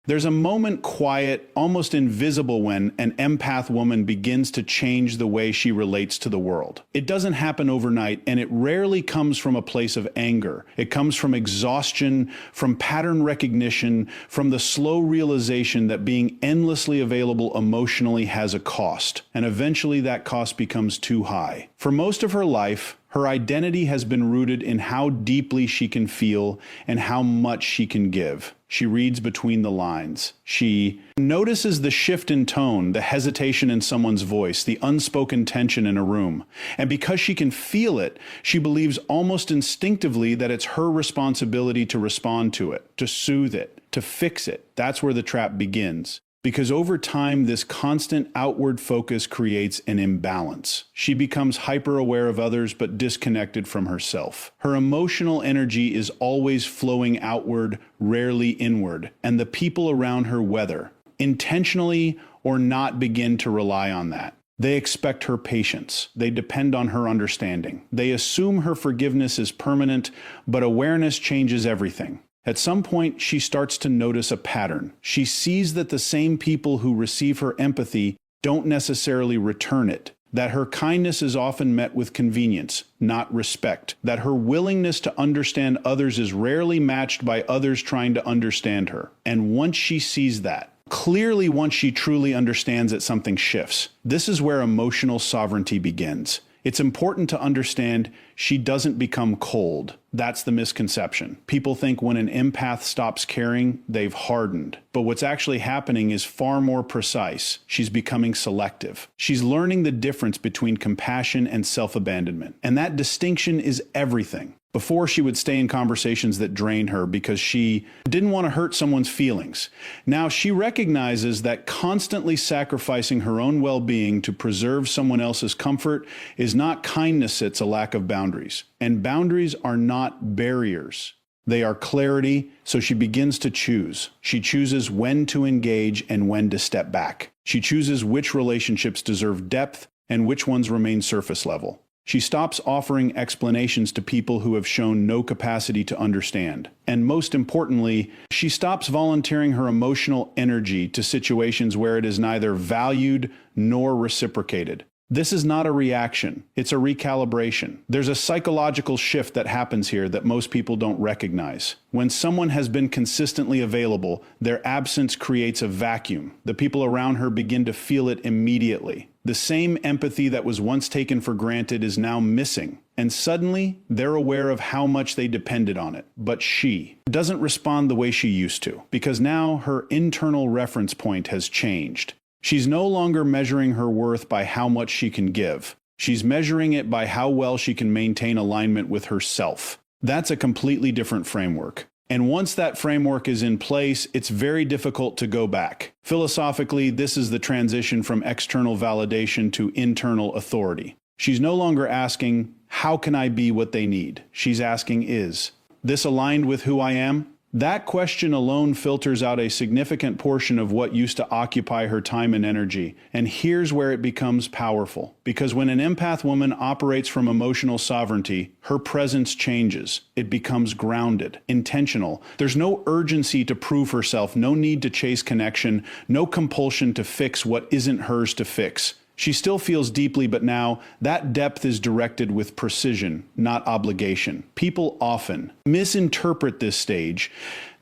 There's a moment, quiet, almost invisible, when an empath woman begins to change the way she relates to the world. It doesn't happen overnight, and it rarely comes from a place of anger. It comes from exhaustion, from pattern recognition, from the slow realization that being endlessly available emotionally has a cost, and eventually that cost becomes too high. For most of her life, her identity has been rooted in how deeply she can feel and how much she can give. She reads between the lines. She notices the shift in tone, the hesitation in someone's voice, the unspoken tension in a room. And because she can feel it, she believes almost instinctively that it's her responsibility to respond to it, to soothe it, to fix it. That's where the trap begins. Because over time, this constant outward focus creates an imbalance. She becomes hyper-aware of others but disconnected from herself. Her emotional energy is always flowing outward, rarely inward, and the people around her, whether intentionally or not, begin to rely on that. They expect her patience. They depend on her understanding. They assume her forgiveness is permanent, but awareness changes everything. At some point, she starts to notice a pattern. She sees that the same people who receive her empathy don't necessarily return it, that her kindness is often met with convenience, not respect, that her willingness to understand others is rarely matched by others trying to understand her. And once she sees that, clearly once she truly understands that, something shifts. This is where emotional sovereignty begins. It's important to understand she doesn't become cold. That's the misconception. People think when an empath stops caring, they've hardened. But what's actually happening is far more precise. She's becoming selective. She's learning the difference between compassion and self-abandonment. And that distinction is everything. Before, she would stay in conversations that drained her because she didn't want to hurt someone's feelings. Now she recognizes that constantly sacrificing her own well-being to preserve someone else's comfort is not kindness, it's a lack of boundaries. And boundaries are not barriers. They are clarity, so she begins to choose. She chooses when to engage and when to step back. She chooses which relationships deserve depth and which ones remain surface level. She stops offering explanations to people who have shown no capacity to understand. And most importantly, she stops volunteering her emotional energy to situations where it is neither valued nor reciprocated. This is not a reaction, it's a recalibration. There's a psychological shift that happens here that most people don't recognize. When someone has been consistently available, their absence creates a vacuum. The people around her begin to feel it immediately. The same empathy that was once taken for granted is now missing, and suddenly they're aware of how much they depended on it. But she doesn't respond the way she used to, because now her internal reference point has changed. She's no longer measuring her worth by how much she can give. She's measuring it by how well she can maintain alignment with herself. That's a completely different framework. And once that framework is in place, it's very difficult to go back. Philosophically, this is the transition from external validation to internal authority. She's no longer asking, how can I be what they need? She's asking, is this aligned with who I am? That question alone filters out a significant portion of what used to occupy her time and energy. And here's where it becomes powerful. Because when an empath woman operates from emotional sovereignty, her presence changes. It becomes grounded, intentional. There's no urgency to prove herself, no need to chase connection, no compulsion to fix what isn't hers to fix. She still feels deeply, but now that depth is directed with precision, not obligation. People often misinterpret this stage.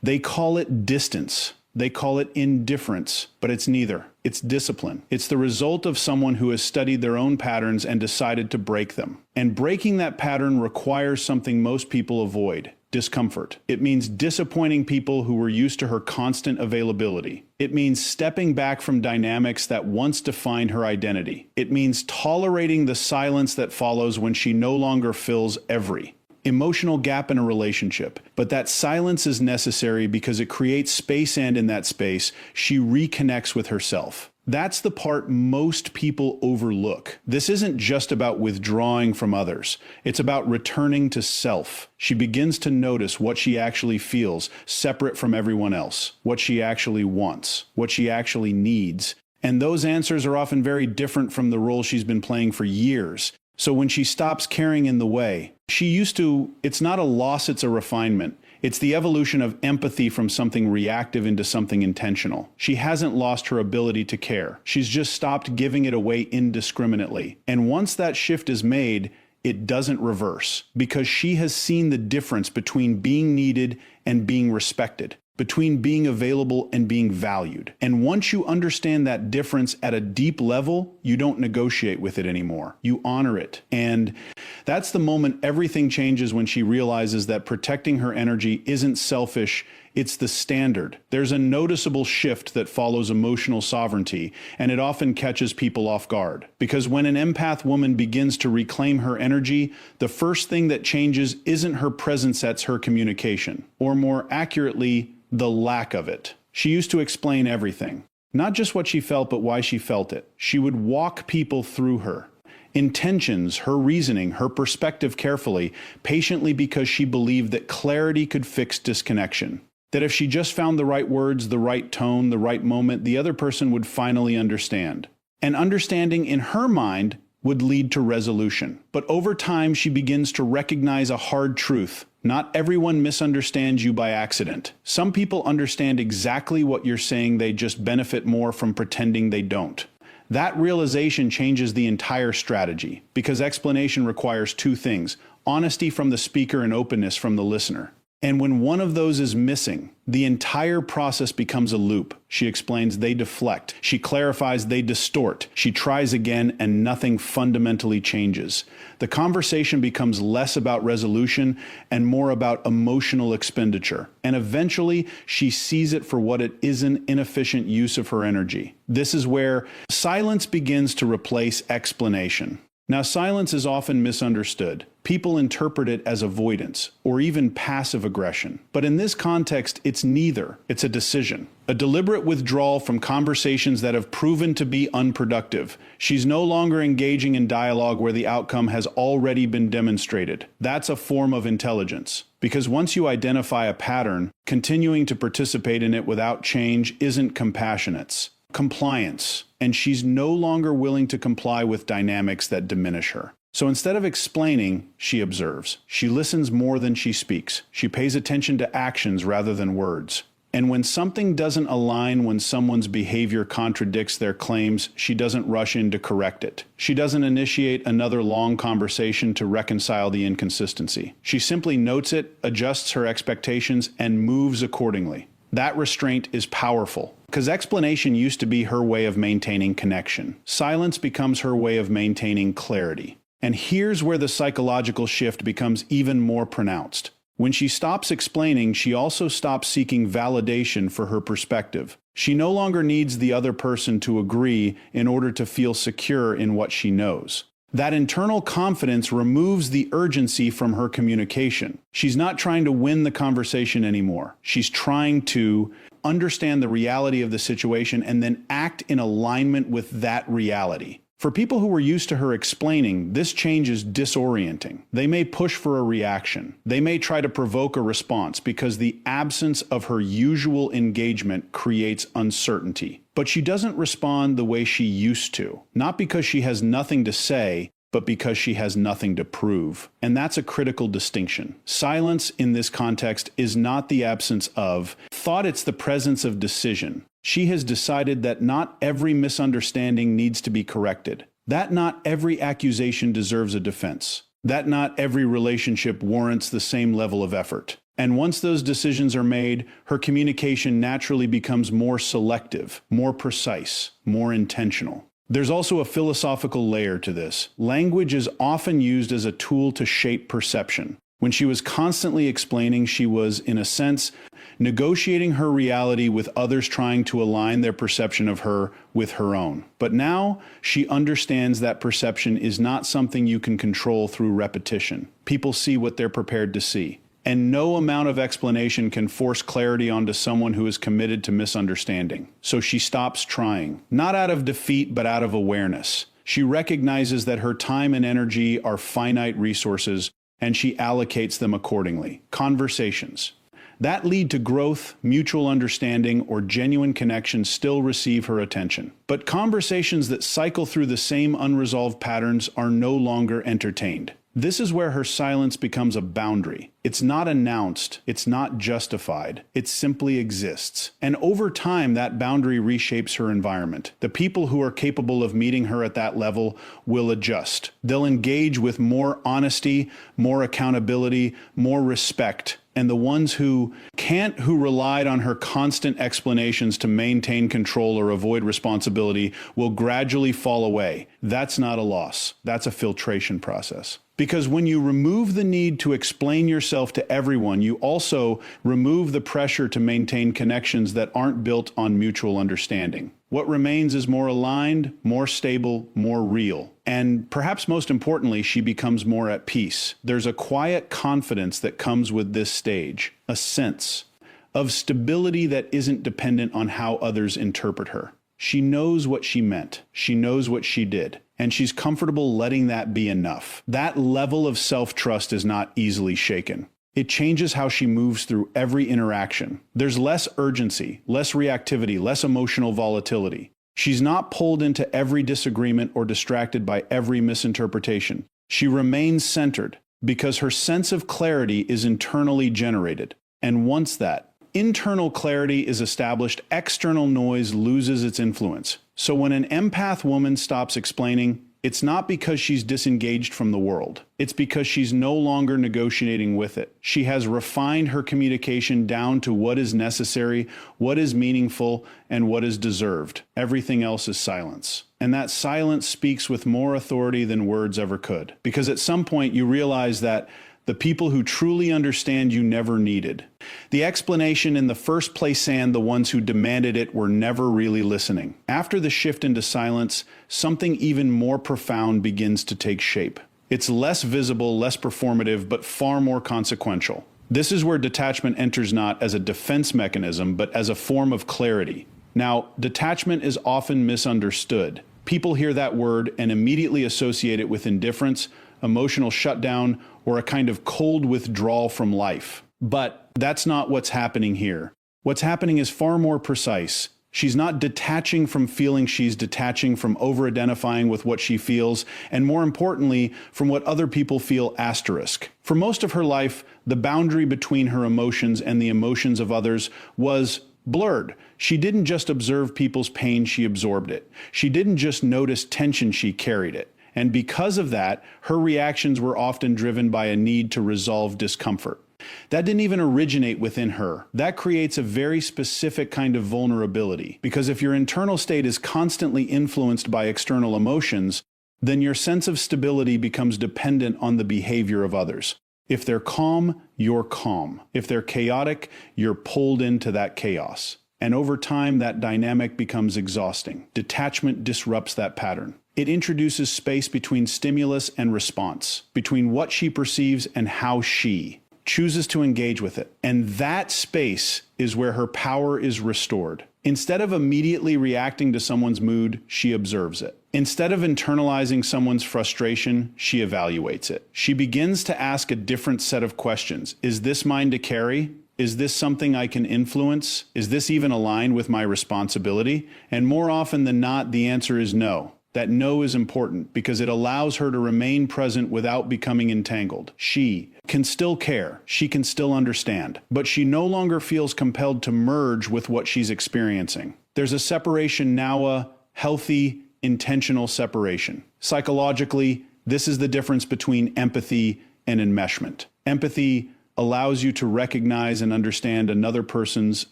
They call it distance. They call it indifference, but it's neither. It's discipline. It's the result of someone who has studied their own patterns and decided to break them. And breaking that pattern requires something most people avoid: discomfort. It means disappointing people who were used to her constant availability. It means stepping back from dynamics that once defined her identity. It means tolerating the silence that follows when she no longer fills every emotional gap in a relationship. But that silence is necessary because it creates space, and in that space, she reconnects with herself. That's the part most people overlook. This isn't just about withdrawing from others. It's about returning to self. She begins to notice what she actually feels, separate from everyone else, what she actually wants, what she actually needs. And those answers are often very different from the role she's been playing for years. So when she stops carrying in the way she used to, it's not a loss, it's a refinement. It's the evolution of empathy from something reactive into something intentional. She hasn't lost her ability to care. She's just stopped giving it away indiscriminately. And once that shift is made, it doesn't reverse, because she has seen the difference between being needed and being respected, between being available and being valued. And once you understand that difference at a deep level, you don't negotiate with it anymore. You honor it. And that's the moment everything changes, when she realizes that protecting her energy isn't selfish, it's the standard. There's a noticeable shift that follows emotional sovereignty, and it often catches people off guard. Because when an empath woman begins to reclaim her energy, the first thing that changes isn't her presence, it's her communication. Or more accurately, the lack of it. She used to explain everything. Not just what she felt, but why she felt it. She would walk people through her intentions, her reasoning, her perspective carefully, patiently, because she believed that clarity could fix disconnection. That if she just found the right words, the right tone, the right moment, the other person would finally understand. And understanding in her mind would lead to resolution. But over time, she begins to recognize a hard truth. Not everyone misunderstands you by accident. Some people understand exactly what you're saying, they just benefit more from pretending they don't. That realization changes the entire strategy, because explanation requires two things: honesty from the speaker and openness from the listener. And when one of those is missing, the entire process becomes a loop. She explains, they deflect. She clarifies, they distort. She tries again, and nothing fundamentally changes. The conversation becomes less about resolution and more about emotional expenditure. And eventually, she sees it for what it is: an inefficient use of her energy. This is where silence begins to replace explanation. Now, silence is often misunderstood. People interpret it as avoidance or even passive aggression. But in this context, it's neither. It's a decision. A deliberate withdrawal from conversations that have proven to be unproductive. She's no longer engaging in dialogue where the outcome has already been demonstrated. That's a form of intelligence. Because once you identify a pattern, continuing to participate in it without change isn't compassionate. Compliance, and she's no longer willing to comply with dynamics that diminish her. So instead of explaining, she observes. She listens more than she speaks. She pays attention to actions rather than words. And when something doesn't align, when someone's behavior contradicts their claims, she doesn't rush in to correct it. She doesn't initiate another long conversation to reconcile the inconsistency. She simply notes it, adjusts her expectations, and moves accordingly. That restraint is powerful, because explanation used to be her way of maintaining connection. Silence becomes her way of maintaining clarity. And here's where the psychological shift becomes even more pronounced. When she stops explaining, she also stops seeking validation for her perspective. She no longer needs the other person to agree in order to feel secure in what she knows. That internal confidence removes the urgency from her communication. She's not trying to win the conversation anymore. She's trying to understand the reality of the situation and then act in alignment with that reality. For people who were used to her explaining, this change is disorienting. They may push for a reaction. They may try to provoke a response, because the absence of her usual engagement creates uncertainty. But she doesn't respond the way she used to, not because she has nothing to say, but because she has nothing to prove. And that's a critical distinction. Silence in this context is not the absence of thought, it's the presence of decision. She has decided that not every misunderstanding needs to be corrected, that not every accusation deserves a defense, that not every relationship warrants the same level of effort. And once those decisions are made, her communication naturally becomes more selective, more precise, more intentional. There's also a philosophical layer to this. Language is often used as a tool to shape perception. When she was constantly explaining, she was, in a sense, negotiating her reality with others trying to align their perception of her with her own. But now she understands that perception is not something you can control through repetition. People see what they're prepared to see. And no amount of explanation can force clarity onto someone who is committed to misunderstanding. So she stops trying, not out of defeat, but out of awareness. She recognizes that her time and energy are finite resources, and she allocates them accordingly. Conversations that lead to growth, mutual understanding, or genuine connection still receive her attention. But conversations that cycle through the same unresolved patterns are no longer entertained. This is where her silence becomes a boundary. It's not announced, it's not justified, it simply exists. And over time, that boundary reshapes her environment. The people who are capable of meeting her at that level will adjust. They'll engage with more honesty, more accountability, more respect. And the ones who can't, who relied on her constant explanations to maintain control or avoid responsibility, will gradually fall away. That's not a loss. That's a filtration process. Because when you remove the need to explain yourself to everyone, you also remove the pressure to maintain connections that aren't built on mutual understanding. What remains is more aligned, more stable, more real. And perhaps most importantly, she becomes more at peace. There's a quiet confidence that comes with this stage, a sense of stability that isn't dependent on how others interpret her. She knows what she meant. She knows what she did. And she's comfortable letting that be enough. That level of self-trust is not easily shaken. It changes how she moves through every interaction. There's less urgency, less reactivity, less emotional volatility. She's not pulled into every disagreement or distracted by every misinterpretation. She remains centered because her sense of clarity is internally generated. And once that internal clarity is established, external noise loses its influence. So when an empath woman stops explaining, it's not because she's disengaged from the world. It's because she's no longer negotiating with it. She has refined her communication down to what is necessary, what is meaningful, and what is deserved. Everything else is silence. And that silence speaks with more authority than words ever could. Because at some point you realize that the people who truly understand you never needed. The explanation in the first place, and the ones who demanded it were never really listening. After the shift into silence, something even more profound begins to take shape. It's less visible, less performative, but far more consequential. This is where detachment enters not as a defense mechanism, but as a form of clarity. Now, detachment is often misunderstood. People hear that word and immediately associate it with indifference, emotional shutdown, or a kind of cold withdrawal from life. But that's not what's happening here. What's happening is far more precise. She's not detaching from feeling, she's detaching from over-identifying with what she feels, and more importantly, from what other people feel asterisk. For most of her life, the boundary between her emotions and the emotions of others was blurred. She didn't just observe people's pain, she absorbed it. She didn't just notice tension, she carried it. And because of that, her reactions were often driven by a need to resolve discomfort. That didn't even originate within her. That creates a very specific kind of vulnerability, because if your internal state is constantly influenced by external emotions, then your sense of stability becomes dependent on the behavior of others. If they're calm, you're calm. If they're chaotic, you're pulled into that chaos. And over time, that dynamic becomes exhausting. Detachment disrupts that pattern. It introduces space between stimulus and response, between what she perceives and how she chooses to engage with it. And that space is where her power is restored. Instead of immediately reacting to someone's mood, she observes it. Instead of internalizing someone's frustration, she evaluates it. She begins to ask a different set of questions. Is this mine to carry? Is this something I can influence? Is this even aligned with my responsibility? And more often than not, the answer is no. That no is important because it allows her to remain present without becoming entangled. She can still care, she can still understand, but she no longer feels compelled to merge with what she's experiencing. There's a separation now, a healthy, intentional separation. Psychologically, this is the difference between empathy and enmeshment. Empathy allows you to recognize and understand another person's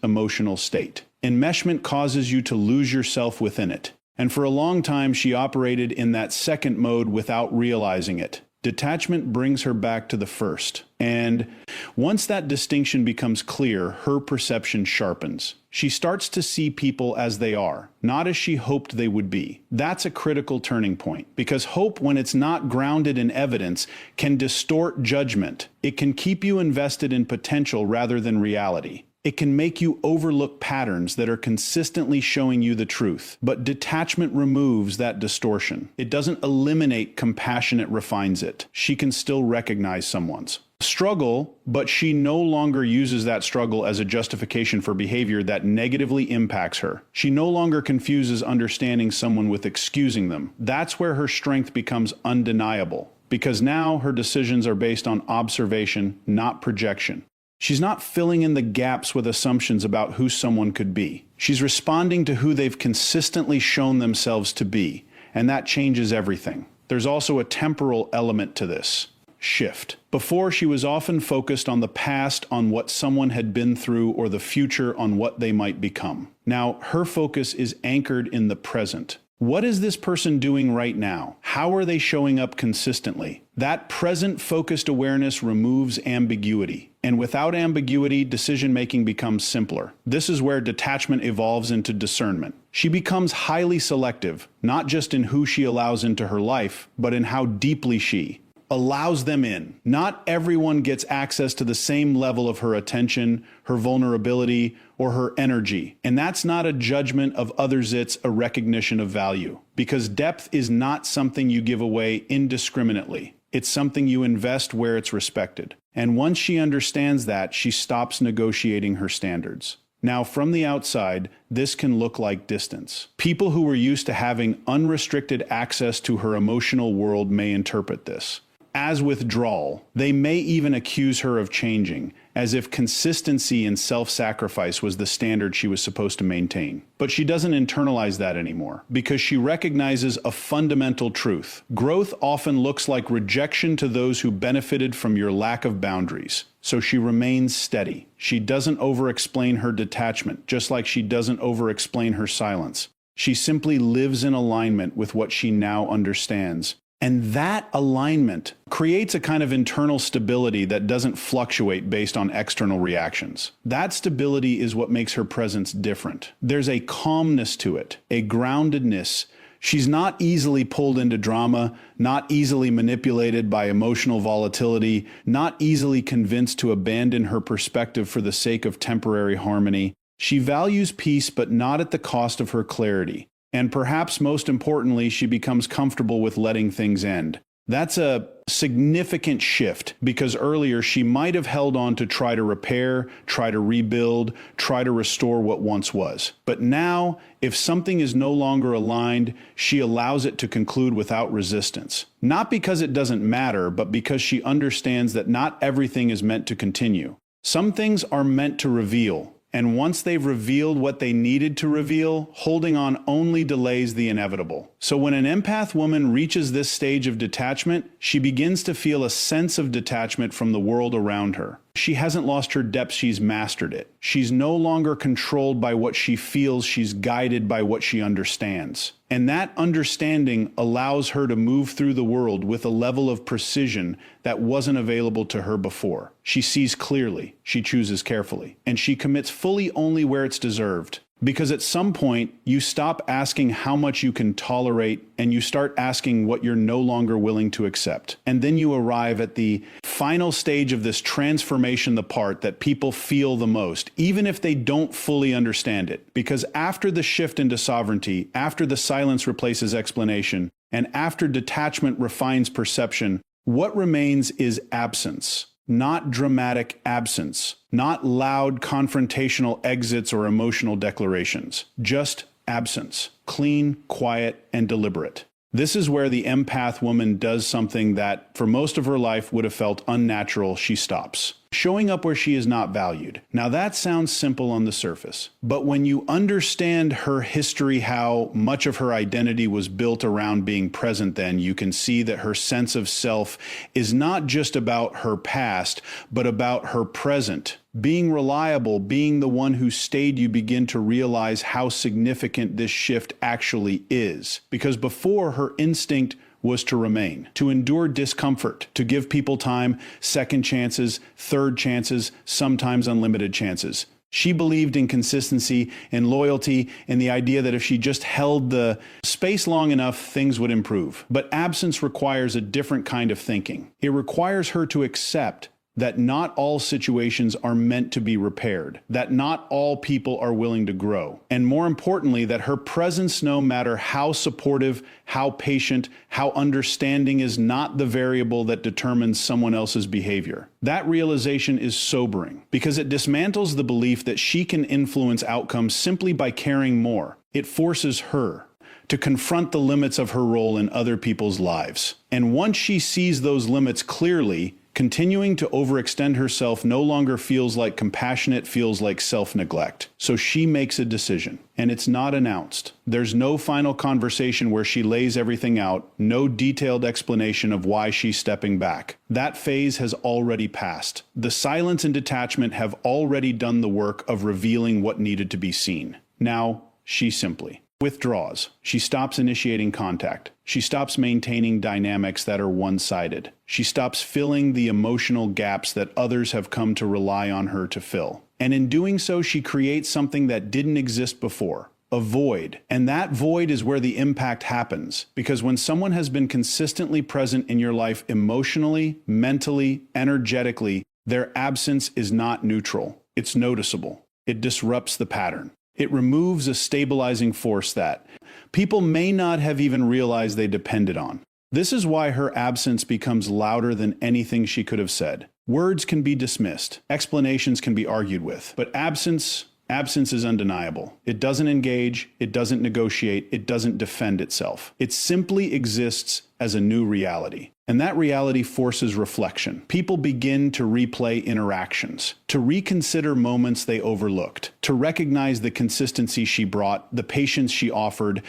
emotional state. Enmeshment causes you to lose yourself within it. And for a long time, she operated in that second mode without realizing it. Detachment brings her back to the first. And once that distinction becomes clear, her perception sharpens. She starts to see people as they are, not as she hoped they would be. That's a critical turning point, because hope, when it's not grounded in evidence, can distort judgment. It can keep you invested in potential rather than reality. It can make you overlook patterns that are consistently showing you the truth. But detachment removes that distortion. It doesn't eliminate compassion, it refines it. She can still recognize someone's struggle, but she no longer uses that struggle as a justification for behavior that negatively impacts her. She no longer confuses understanding someone with excusing them. That's where her strength becomes undeniable. because now her decisions are based on observation, not projection. She's not filling in the gaps with assumptions about who someone could be. She's responding to who they've consistently shown themselves to be, and that changes everything. There's also a temporal element to this shift. Before, she was often focused on the past, on what someone had been through, or the future, on what they might become. Now, her focus is anchored in the present. What is this person doing right now? How are they showing up consistently? That present-focused awareness removes ambiguity. And without ambiguity, decision-making becomes simpler. This is where detachment evolves into discernment. She becomes highly selective, not just in who she allows into her life, but in how deeply she allows them in. Not everyone gets access to the same level of her attention, her vulnerability, or her energy. And that's not a judgment of others, it's a recognition of value. Because depth is not something you give away indiscriminately. It's something you invest where it's respected. And once she understands that, she stops negotiating her standards. Now, from the outside, this can look like distance. People who were used to having unrestricted access to her emotional world may interpret this as withdrawal. They may even accuse her of changing, as if consistency and self-sacrifice was the standard she was supposed to maintain. But she doesn't internalize that anymore, because she recognizes a fundamental truth. Growth often looks like rejection to those who benefited from your lack of boundaries. So she remains steady. She doesn't over-explain her detachment, just like she doesn't over-explain her silence. She simply lives in alignment with what she now understands. And that alignment creates a kind of internal stability that doesn't fluctuate based on external reactions. That stability is what makes her presence different. There's a calmness to it, a groundedness. She's not easily pulled into drama, not easily manipulated by emotional volatility, not easily convinced to abandon her perspective for the sake of temporary harmony. She values peace, but not at the cost of her clarity. And perhaps most importantly, she becomes comfortable with letting things end. That's a significant shift, because earlier she might have held on to try to repair, try to rebuild, try to restore what once was. But now, if something is no longer aligned, she allows it to conclude without resistance. Not because it doesn't matter, but because she understands that not everything is meant to continue. Some things are meant to reveal. And once they've revealed what they needed to reveal, holding on only delays the inevitable. So when an empath woman reaches this stage of detachment, she begins to feel a sense of detachment from the world around her. She hasn't lost her depth, she's mastered it. She's no longer controlled by what she feels, she's guided by what she understands. And that understanding allows her to move through the world with a level of precision that wasn't available to her before. She sees clearly, she chooses carefully, and she commits fully only where it's deserved. Because at some point, you stop asking how much you can tolerate and you start asking what you're no longer willing to accept. And then you arrive at the final stage of this transformation, the part that people feel the most, even if they don't fully understand it. Because after the shift into sovereignty, after the silence replaces explanation, and after detachment refines perception, what remains is absence. Not dramatic absence, not loud confrontational exits or emotional declarations, just absence, clean, quiet, and deliberate. This is where the empath woman does something that, for most of her life, would have felt unnatural. She stops, showing up where she is not valued. Now that sounds simple on the surface, but when you understand her history, how much of her identity was built around being present, then you can see that her sense of self is not just about her past, but about her present. Being reliable, being the one who stayed, you begin to realize how significant this shift actually is. Because before, her instinct was to remain, to endure discomfort, to give people time, second chances, third chances, sometimes unlimited chances. She believed in consistency and loyalty and the idea that if she just held the space long enough, things would improve. But absence requires a different kind of thinking. It requires her to accept that not all situations are meant to be repaired, that not all people are willing to grow, and more importantly, that her presence, no matter how supportive, how patient, how understanding, is not the variable that determines someone else's behavior. That realization is sobering, because it dismantles the belief that she can influence outcomes simply by caring more. It forces her to confront the limits of her role in other people's lives. And once she sees those limits clearly, continuing to overextend herself no longer feels like compassion, it feels like self-neglect. So she makes a decision, and it's not announced. There's no final conversation where she lays everything out, no detailed explanation of why she's stepping back. That phase has already passed. The silence and detachment have already done the work of revealing what needed to be seen. Now, she simply withdraws. She stops initiating contact. She stops maintaining dynamics that are one-sided. She stops filling the emotional gaps that others have come to rely on her to fill. And in doing so, she creates something that didn't exist before. A void. And that void is where the impact happens. Because when someone has been consistently present in your life emotionally, mentally, energetically, their absence is not neutral. It's noticeable. It disrupts the pattern. It removes a stabilizing force that people may not have even realized they depended on. This is why her absence becomes louder than anything she could have said. Words can be dismissed. Explanations can be argued with. But absence is undeniable. It doesn't engage. It doesn't negotiate. It doesn't defend itself. It simply exists as a new reality. And that reality forces reflection. People begin to replay interactions, to reconsider moments they overlooked, to recognize the consistency she brought, the patience she offered,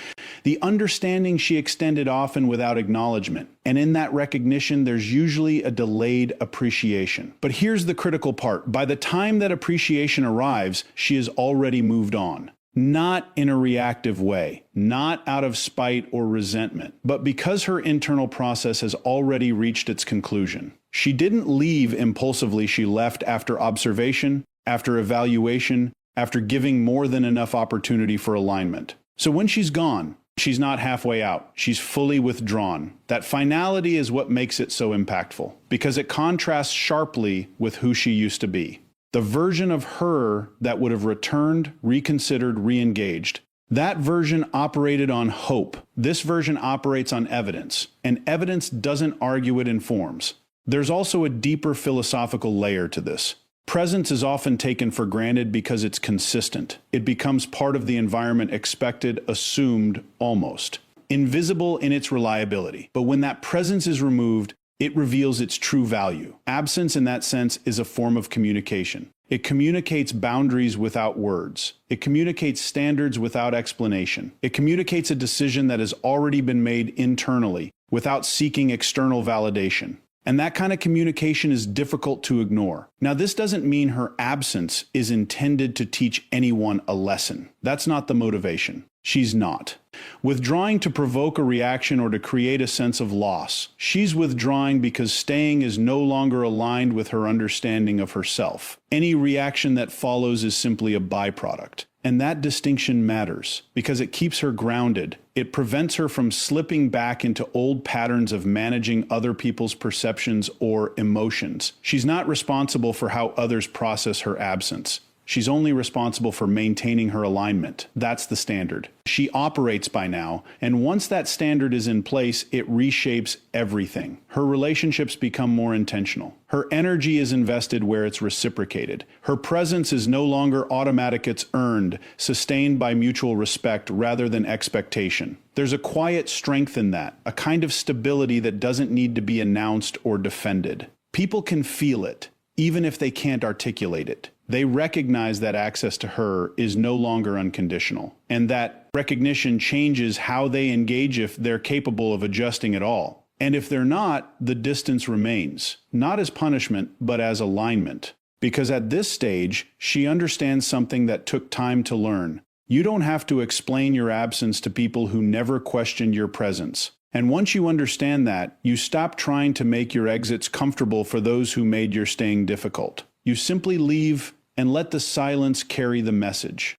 the understanding she extended often without acknowledgement. And in that recognition, there's usually a delayed appreciation. But here's the critical part. By the time that appreciation arrives, she has already moved on. Not in a reactive way, not out of spite or resentment, but because her internal process has already reached its conclusion. She didn't leave impulsively, she left after observation, after evaluation, after giving more than enough opportunity for alignment. So when she's gone, she's not halfway out, she's fully withdrawn. That finality is what makes it so impactful, because it contrasts sharply with who she used to be. The version of her that would have returned, reconsidered, re-engaged. That version operated on hope. This version operates on evidence, and evidence doesn't argue, it informs. There's also a deeper philosophical layer to this. Presence is often taken for granted because it's consistent. It becomes part of the environment, expected, assumed, almost. Invisible in its reliability. But when that presence is removed, it reveals its true value. Absence, in that sense, is a form of communication. It communicates boundaries without words. It communicates standards without explanation. It communicates a decision that has already been made internally without seeking external validation. And that kind of communication is difficult to ignore. Now, this doesn't mean her absence is intended to teach anyone a lesson. That's not the motivation. She's not withdrawing to provoke a reaction or to create a sense of loss. She's withdrawing because staying is no longer aligned with her understanding of herself. Any reaction that follows is simply a byproduct. And that distinction matters because it keeps her grounded. It prevents her from slipping back into old patterns of managing other people's perceptions or emotions. She's not responsible for how others process her absence. She's only responsible for maintaining her alignment. That's the standard. She operates by now, and once that standard is in place, it reshapes everything. Her relationships become more intentional. Her energy is invested where it's reciprocated. Her presence is no longer automatic, it's earned, sustained by mutual respect rather than expectation. There's a quiet strength in that, a kind of stability that doesn't need to be announced or defended. People can feel it, even if they can't articulate it. They recognize that access to her is no longer unconditional, and that recognition changes how they engage if they're capable of adjusting at all. And if they're not, the distance remains, not as punishment, but as alignment. Because at this stage, she understands something that took time to learn. You don't have to explain your absence to people who never questioned your presence. And once you understand that, you stop trying to make your exits comfortable for those who made your staying difficult. You simply leave and let the silence carry the message.